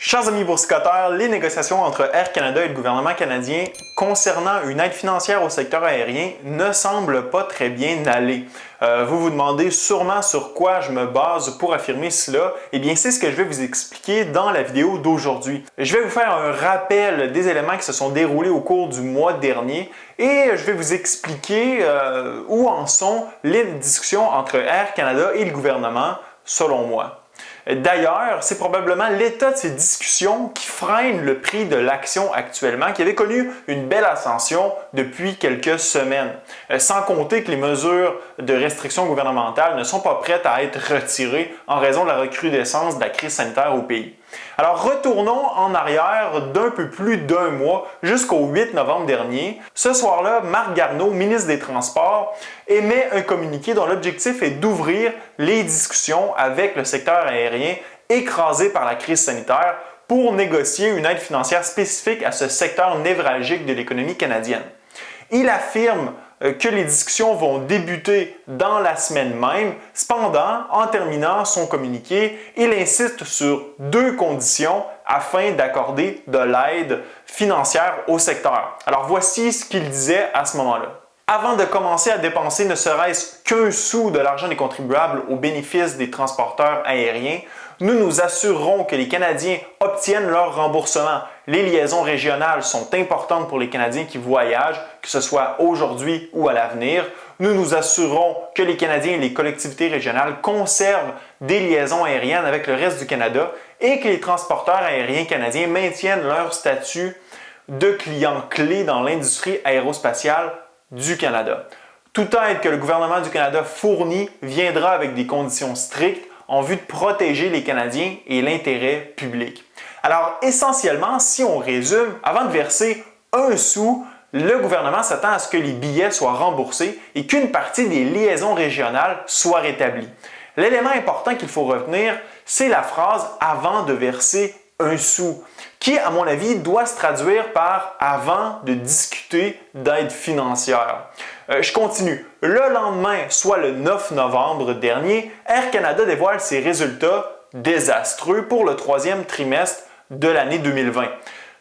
Chers amis boursicoteurs, les négociations entre Air Canada et le gouvernement canadien concernant une aide financière au secteur aérien ne semblent pas très bien aller. Vous vous demandez sûrement sur quoi je me base pour affirmer cela. Eh bien, c'est ce que je vais vous expliquer dans la vidéo d'aujourd'hui. Je vais vous faire un rappel des éléments qui se sont déroulés au cours du mois dernier et je vais vous expliquer où en sont les discussions entre Air Canada et le gouvernement, selon moi. D'ailleurs, c'est probablement l'état de ces discussions qui freine le prix de l'action actuellement, qui avait connu une belle ascension depuis quelques semaines. Sans compter que les mesures de restriction gouvernementales ne sont pas prêtes à être retirées en raison de la recrudescence de la crise sanitaire au pays. Alors, retournons en arrière d'un peu plus d'un mois jusqu'au 8 novembre dernier. Ce soir-là, Marc Garneau, ministre des Transports, émet un communiqué dont l'objectif est d'ouvrir les discussions avec le secteur aérien écrasé par la crise sanitaire pour négocier une aide financière spécifique à ce secteur névralgique de l'économie canadienne. Il affirme que les discussions vont débuter dans la semaine même. Cependant, en terminant son communiqué, il insiste sur deux conditions afin d'accorder de l'aide financière au secteur. Alors voici ce qu'il disait à ce moment-là. Avant de commencer à dépenser ne serait-ce qu'un sou de l'argent des contribuables au bénéfice des transporteurs aériens, nous nous assurerons que les Canadiens obtiennent leur remboursement. Les liaisons régionales sont importantes pour les Canadiens qui voyagent, que ce soit aujourd'hui ou à l'avenir. Nous nous assurerons que les Canadiens et les collectivités régionales conservent des liaisons aériennes avec le reste du Canada et que les transporteurs aériens canadiens maintiennent leur statut de clients clés dans l'industrie aérospatiale du Canada. Toute aide que le gouvernement du Canada fournit viendra avec des conditions strictes en vue de protéger les Canadiens et l'intérêt public. Alors, essentiellement, si on résume, avant de verser un sou, le gouvernement s'attend à ce que les billets soient remboursés et qu'une partie des liaisons régionales soit rétablie. L'élément important qu'il faut retenir, c'est la phrase « avant de verser un sou », qui, à mon avis, doit se traduire par « avant de discuter d'aide financière ». Je continue. Le lendemain, soit le 9 novembre dernier, Air Canada dévoile ses résultats désastreux pour le troisième trimestre de l'année 2020.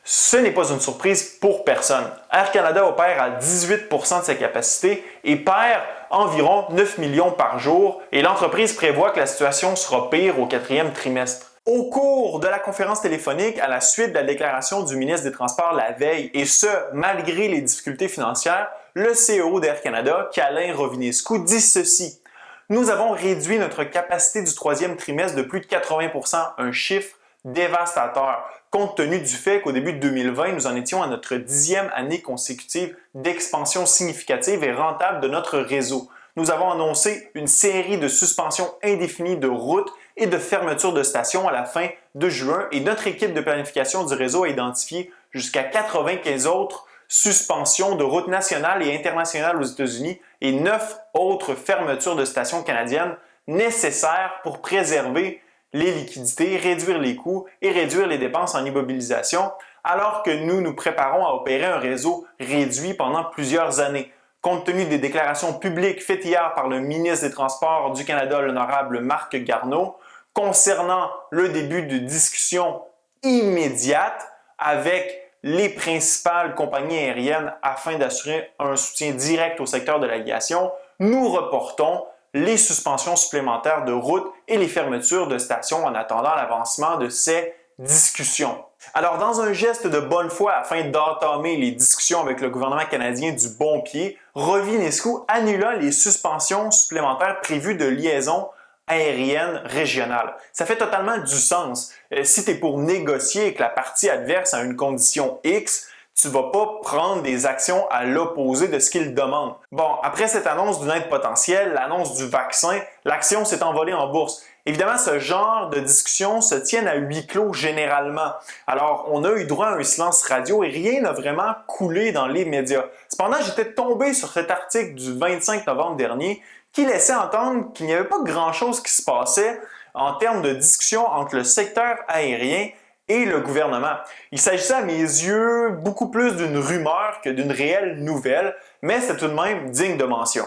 Ce n'est pas une surprise pour personne. Air Canada opère à 18 % de ses capacités et perd environ 9 millions par jour et l'entreprise prévoit que la situation sera pire au quatrième trimestre. Au cours de la conférence téléphonique à la suite de la déclaration du ministre des Transports la veille, et ce, malgré les difficultés financières, le CEO d'Air Canada, Calin Rovinescu, dit ceci. « Nous avons réduit notre capacité du troisième trimestre de plus de 80 %, un chiffre dévastateur, compte tenu du fait qu'au début de 2020, nous en étions à notre 10e année consécutive d'expansion significative et rentable de notre réseau. Nous avons annoncé une série de suspensions indéfinies de routes et de fermetures de stations à la fin de juin et notre équipe de planification du réseau a identifié jusqu'à 95 autres suspensions de routes nationales et internationales aux États-Unis et 9 autres fermetures de stations canadiennes nécessaires pour préserver les liquidités, réduire les coûts et réduire les dépenses en immobilisation, alors que nous nous préparons à opérer un réseau réduit pendant plusieurs années. Compte tenu des déclarations publiques faites hier par le ministre des Transports du Canada, l'honorable Marc Garneau, concernant le début de discussions immédiates avec les principales compagnies aériennes afin d'assurer un soutien direct au secteur de l'aviation, nous reportons les suspensions supplémentaires de routes et les fermetures de stations en attendant l'avancement de ces discussions. Alors, dans un geste de bonne foi afin d'entamer les discussions avec le gouvernement canadien du bon pied, Rovinescu annula les suspensions supplémentaires prévues de liaisons aériennes régionales. Ça fait totalement du sens. Si tu es pour négocier et que la partie adverse a une condition X, tu ne vas pas prendre des actions à l'opposé de ce qu'il demande. Bon, après cette annonce d'une aide potentielle, l'annonce du vaccin, l'action s'est envolée en bourse. Évidemment, ce genre de discussions se tiennent à huis clos généralement. Alors, on a eu droit à un silence radio et rien n'a vraiment coulé dans les médias. Cependant, j'étais tombé sur cet article du 25 novembre dernier qui laissait entendre qu'il n'y avait pas grand-chose qui se passait en termes de discussion entre le secteur aérien et le gouvernement. Il s'agissait à mes yeux beaucoup plus d'une rumeur que d'une réelle nouvelle, mais c'est tout de même digne de mention.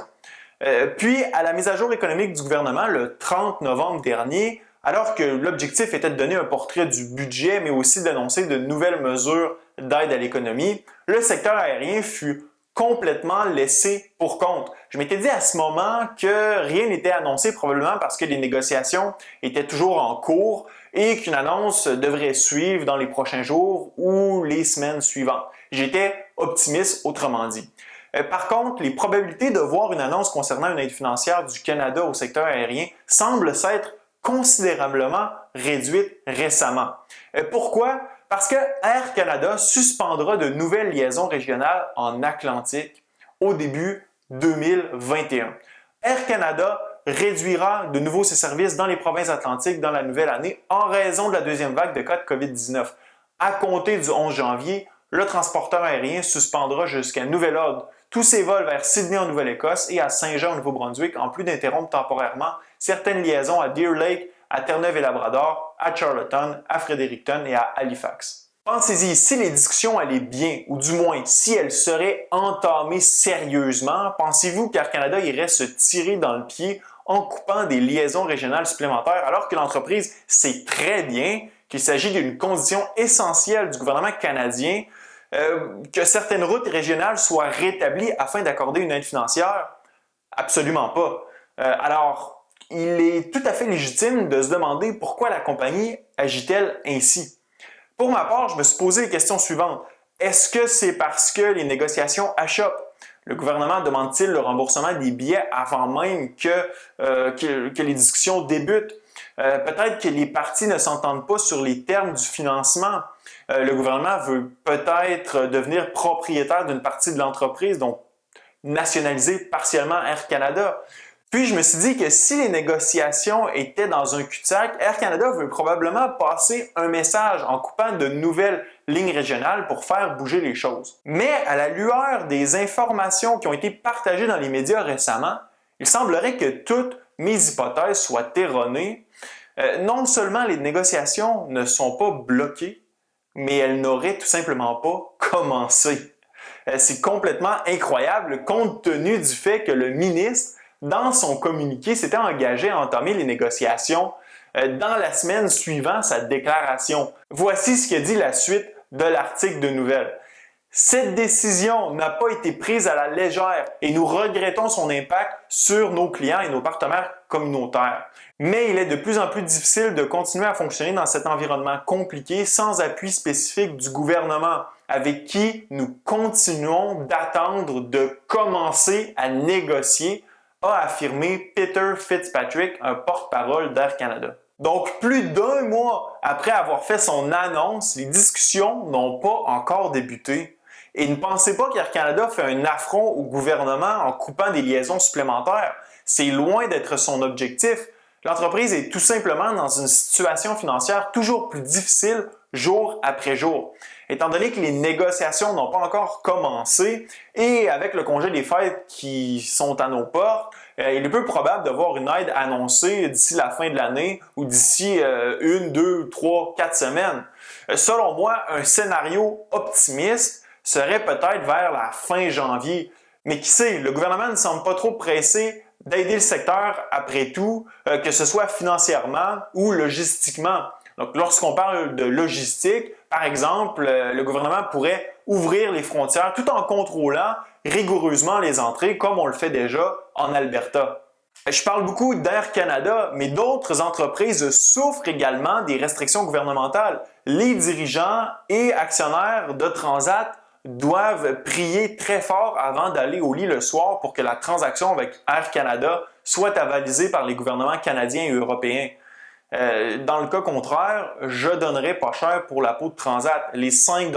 Puis, à la mise à jour économique du gouvernement, le 30 novembre dernier, Alors que l'objectif était de donner un portrait du budget, mais aussi d'annoncer de nouvelles mesures d'aide à l'économie, le secteur aérien fut complètement laissé pour compte. Je m'étais dit à ce moment que rien n'était annoncé, probablement parce que les négociations étaient toujours en cours et qu'une annonce devrait suivre dans les prochains jours ou les semaines suivantes. J'étais optimiste, autrement dit. Par contre, les probabilités de voir une annonce concernant une aide financière du Canada au secteur aérien semblent s'être considérablement réduites récemment. Pourquoi? Parce que Air Canada suspendra de nouvelles liaisons régionales en Atlantique au début 2021. Air Canada réduira de nouveau ses services dans les provinces atlantiques dans la nouvelle année en raison de la deuxième vague de cas de COVID-19. À compter du 11 janvier, le transporteur aérien suspendra jusqu'à nouvel ordre tous ses vols vers Sydney en Nouvelle-Écosse et à Saint-Jean au Nouveau-Brunswick, en plus d'interrompre temporairement certaines liaisons à Deer Lake, à Terre-Neuve et Labrador, à Charlottetown, à Fredericton et à Halifax. Pensez-y, si les discussions allaient bien, ou du moins si elles seraient entamées sérieusement, pensez-vous qu'Air Canada irait se tirer dans le pied en coupant des liaisons régionales supplémentaires alors que l'entreprise sait très bien qu'il s'agit d'une condition essentielle du gouvernement canadien que certaines routes régionales soient rétablies afin d'accorder une aide financière? Absolument pas. Alors, il est tout à fait légitime de se demander pourquoi la compagnie agit-elle ainsi. Pour ma part, je me suis posé les questions suivantes. Est-ce que c'est parce que les négociations achoppent? Le gouvernement demande-t-il le remboursement des billets avant même que les discussions débutent? Peut-être que les parties ne s'entendent pas sur les termes du financement. Le gouvernement veut peut-être devenir propriétaire d'une partie de l'entreprise, donc nationaliser partiellement Air Canada. Puis je me suis dit que si les négociations étaient dans un cul-de-sac, Air Canada veut probablement passer un message en coupant de nouvelles lignes régionales pour faire bouger les choses. Mais à la lueur des informations qui ont été partagées dans les médias récemment, il semblerait que toutes mes hypothèses soient erronées. Non seulement les négociations ne sont pas bloquées, mais elles n'auraient tout simplement pas commencé. C'est complètement incroyable compte tenu du fait que le ministre, dans son communiqué, s'était engagé à entamer les négociations dans la semaine suivant sa déclaration. Voici ce que dit la suite de l'article de nouvelles. Cette décision n'a pas été prise à la légère et nous regrettons son impact sur nos clients et nos partenaires communautaires. Mais il est de plus en plus difficile de continuer à fonctionner dans cet environnement compliqué sans appui spécifique du gouvernement, avec qui nous continuons d'attendre de commencer à négocier, a affirmé Peter Fitzpatrick, un porte-parole d'Air Canada. Donc, plus d'un mois après avoir fait son annonce, les discussions n'ont pas encore débuté. Et ne pensez pas qu'Air Canada fait un affront au gouvernement en coupant des liaisons supplémentaires. C'est loin d'être son objectif. L'entreprise est tout simplement dans une situation financière toujours plus difficile jour après jour. Étant donné que les négociations n'ont pas encore commencé et avec le congé des fêtes qui sont à nos portes, il est peu probable de voir une aide annoncée d'ici la fin de l'année ou d'ici 1, 2, 3, 4 semaines. Selon moi, un scénario optimiste serait peut-être vers la fin janvier. Mais qui sait, le gouvernement ne semble pas trop pressé d'aider le secteur après tout, que ce soit financièrement ou logistiquement. Donc, lorsqu'on parle de logistique, par exemple, le gouvernement pourrait ouvrir les frontières tout en contrôlant rigoureusement les entrées, comme on le fait déjà en Alberta. Je parle beaucoup d'Air Canada, mais d'autres entreprises souffrent également des restrictions gouvernementales. Les dirigeants et actionnaires de Transat doivent prier très fort avant d'aller au lit le soir pour que la transaction avec Air Canada soit avalisée par les gouvernements canadiens et européens. Dans le cas contraire, je donnerais pas cher pour la peau de Transat. Les 5 $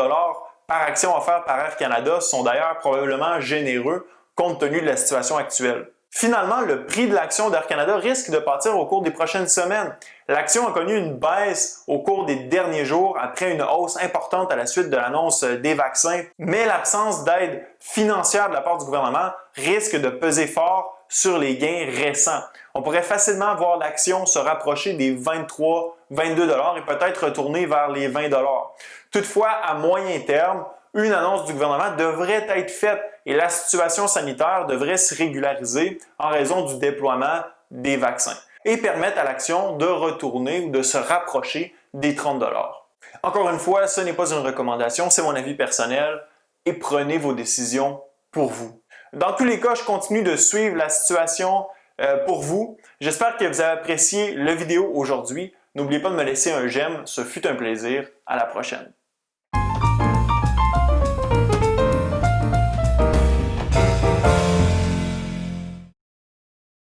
par action offerts par Air Canada sont d'ailleurs probablement généreux compte tenu de la situation actuelle. Finalement, le prix de l'action d'Air Canada risque de pâtir au cours des prochaines semaines. L'action a connu une baisse au cours des derniers jours après une hausse importante à la suite de l'annonce des vaccins, mais l'absence d'aide financière de la part du gouvernement risque de peser fort sur les gains récents. On pourrait facilement voir l'action se rapprocher des 23, 22 $ et peut-être retourner vers les 20 $. Toutefois, à moyen terme, une annonce du gouvernement devrait être faite et la situation sanitaire devrait se régulariser en raison du déploiement des vaccins. et permettent à l'action de retourner ou de se rapprocher des 30 $. Encore une fois, ce n'est pas une recommandation, c'est mon avis personnel et prenez vos décisions pour vous. Dans tous les cas, je continue de suivre la situation pour vous. J'espère que vous avez apprécié la vidéo aujourd'hui. N'oubliez pas de me laisser un j'aime, ce fut un plaisir. À la prochaine.